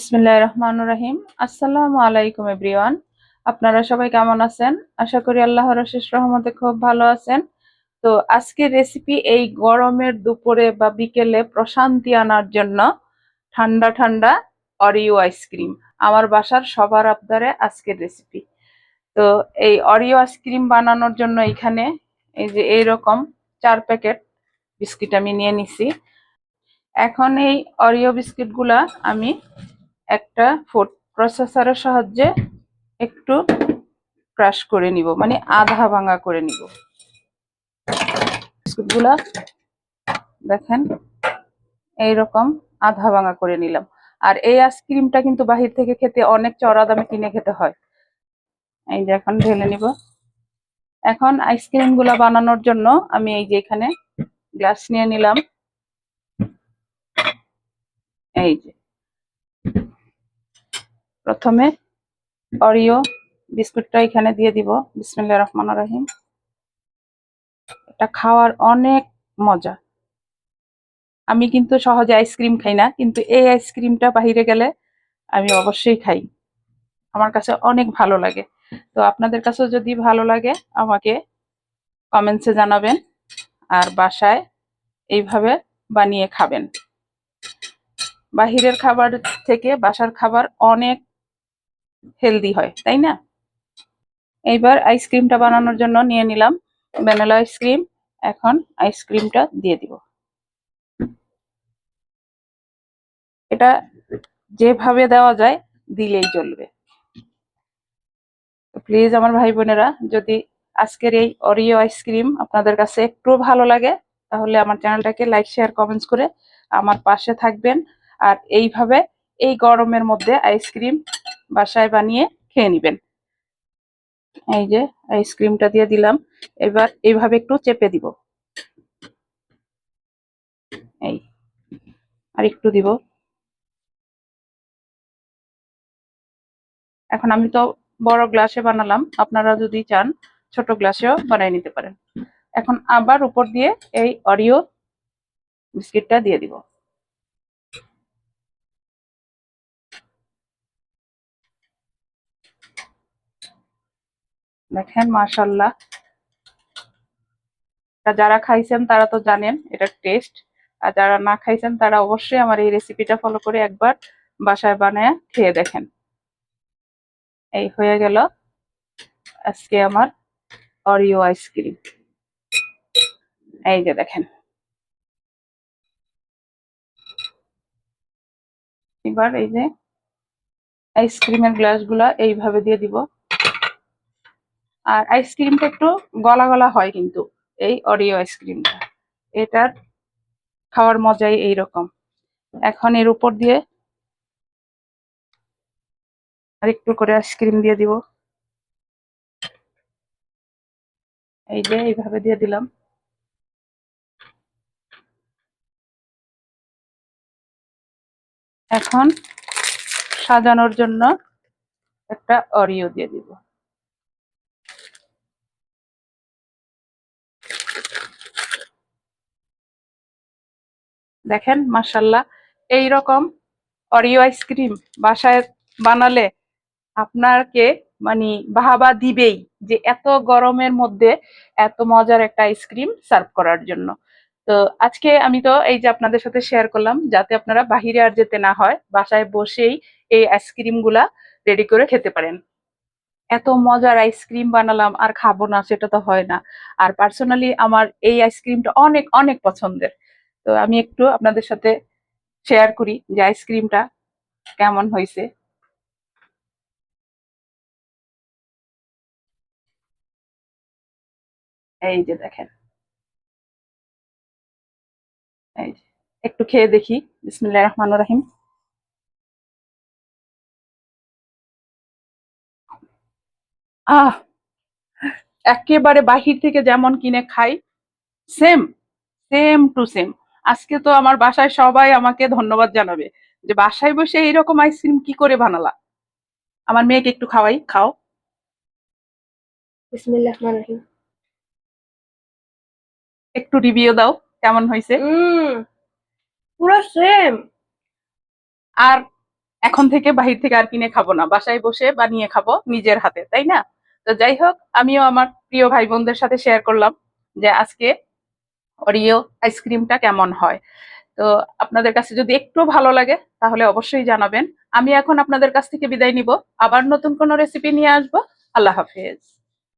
বিসমিল্লাহির রহমানির রহিম। আসসালামু আলাইকুম এভরিওয়ান। আপনারা সবাই কেমন আছেন? আশা করি আল্লাহর অশেষ রহমতে খুব ভালো আছেন। তো আজকের রেসিপি এই গরমের দুপুরে বা বিকেলে প্রশান্তি আনার জন্য ঠান্ডা ঠান্ডা অরিও আইসক্রিম। আমার বাসার সবার আবদারে আজকের রেসিপি। তো এই অরিও আইসক্রিম বানানোর জন্য এখানে এই যে এইরকম 4 প্যাকেট বিস্কিট আমি নিয়ে নিছি। এখন এই অরিও বিস্কিটগুলা আমি একটা ফুড প্রসেসরের সাহায্যে একটু ক্রাশ করে নিব, মানে আধা ভাঙা করে নিব। বিস্কুটগুলা দেখেন এইরকম আধা ভাঙা করে নিলাম। আর এই আইসক্রিমটা কিন্তু বাহির থেকে খেতে অনেক চড়া দামে কিনে খেতে হয়। এই যে এখন ঢেলে নিব। এখন আইসক্রিম গুলা বানানোর জন্য আমি এই যে এখানে গ্লাস নিয়ে নিলাম। এই যে প্রথমে অরিও বিস্কুটটা এখানে দিয়ে দিব। বিসমিল্লাহির রহমানির রহিম। এটা খাওয়ার অনেক মজা। আমি কিন্তু সহজে আইসক্রিম খাই না, কিন্তু এই আইসক্রিমটা বাহিরে গেলে আমি অবশ্যই খাই। আমার কাছে অনেক ভালো লাগে। তো আপনাদের কাছেও যদি ভালো লাগে আমাকে কমেন্টসে জানাবেন, আর বাসায় এইভাবে বানিয়ে খাবেন। বাহিরের খাবার থেকে বাসার খাবার অনেক হেলদি হয়, তাই না? এইবার আইসক্রিমটা বানানোর জন্য নিয়ে নিলাম ভ্যানিলা আইসক্রিম। এখন আইসক্রিমটা দিয়ে দিব। এটা যেভাবে দেওয়া যায় দিলেই চলবে। প্লিজ আমার ভাই বোনেরা, যদি আজকের এই অরিও আইসক্রিম আপনাদের কাছে একটু ভালো লাগে তাহলে আমার চ্যানেলটাকে লাইক শেয়ার কমেন্টস করে আমার পাশে থাকবেন। আর এইভাবে এই গরমের মধ্যে আইসক্রিম বাসায় বানিয়ে খেয়ে নেবেন। এই যে আইসক্রিমটা দিয়ে দিলাম। এবার এইভাবে একটু চেপে দিব। এই আর একটু দিব। এখন আমি তো বড় গ্লাসে বানালাম, আপনারা যদি চান ছোট গ্লাসেও বানিয়ে নিতে পারেন। এখন আবার উপর দিয়ে এই অরিও বিস্কিটটা দিয়ে দিব। দেখেন মাশাআল্লাহ, যারা খাইছেন তারা তো জানেন এটার টেস্ট। আর যারা না খাইছেন তারা অবশ্যই আমার এই রেসিপিটা ফলো করে একবার বাসায় বানায় খেয়ে দেখেন। এই হয়ে গেল আজকে আমার অরিও আইসক্রিম। এই যে দেখেন। এবার এই যে আইসক্রিমের গ্লাসগুলা এইভাবে দিয়ে দিব। আর আইসক্রিমটা একটু গলা গলা হয় কিন্তু এই অরিও আইসক্রিমটা, এটার খাওয়ার মজাই এইরকম। এখন এর উপর দিয়ে আর একটু করে আইসক্রিম দিয়ে দিব। এই যে এইভাবে দিয়ে দিলাম। এখন সাজানোর জন্য একটা অরিও দিয়ে দিব। দেখেন মাশাআল্লাহ, এইরকম অরিও আইসক্রিম বাসায় বানালে আপনাকে মানে বাহাবা দিবেই যে এত গরমের মধ্যে এত মজার একটা আইসক্রিম সার্ভ করার জন্য। তো আজকে আমি তো এই যে আপনাদের সাথে শেয়ার করলাম যাতে আপনারা বাহিরে আর যেতে না হয়, বাসায় বসেই এই আইসক্রিম গুলা রেডি করে খেতে পারেন। এত মজার আইসক্রিম বানালাম আর খাবো না সেটা তো হয় না। আর পার্সোনালি আমার এই আইসক্রিমটা অনেক অনেক পছন্দের। তো আমি একটু আপনাদের সাথে শেয়ার করি যে আইসক্রিমটা কেমন হয়েছে। এই যে দেখেন, এই যে একটু খেয়ে দেখি। বিসমিল্লাহির রহমানির রহিম। আহ, একেবারে বাহির থেকে যেমন কিনে খাই সেম, সেম টু সেম। আজকে তো আমার বাসায় সবাই আমাকে ধন্যবাদ জানাবে যে বাসায় বসে এইরকম আইসক্রিম কি করে বানালা। আমার মেয়েকে একটু খাওয়াই, খাও। বিসমিল্লাহির রহমানির রহিম। একটু রিভিউ দাও কেমন হয়েছে। পুরো সেম। আর এখন থেকে বাহির থেকে আর কিনে খাবো না, বাসায় বসে বানিয়ে খাবো নিজের হাতে, তাই না? তো যাই হোক, আমিও আমার প্রিয় ভাই বোনদের সাথে শেয়ার করলাম যে আজকে ওরিও আইসক্রিমটা কেমন হয়। তো আপনাদের কাছে যদি একটু ভালো লাগে তাহলে অবশ্যই জানাবেন। আমি এখন আপনাদের কাছ থেকে বিদায় নিব, আবার নতুন কোনো রেসিপি নিয়ে আসবো। আল্লাহ হাফেজ।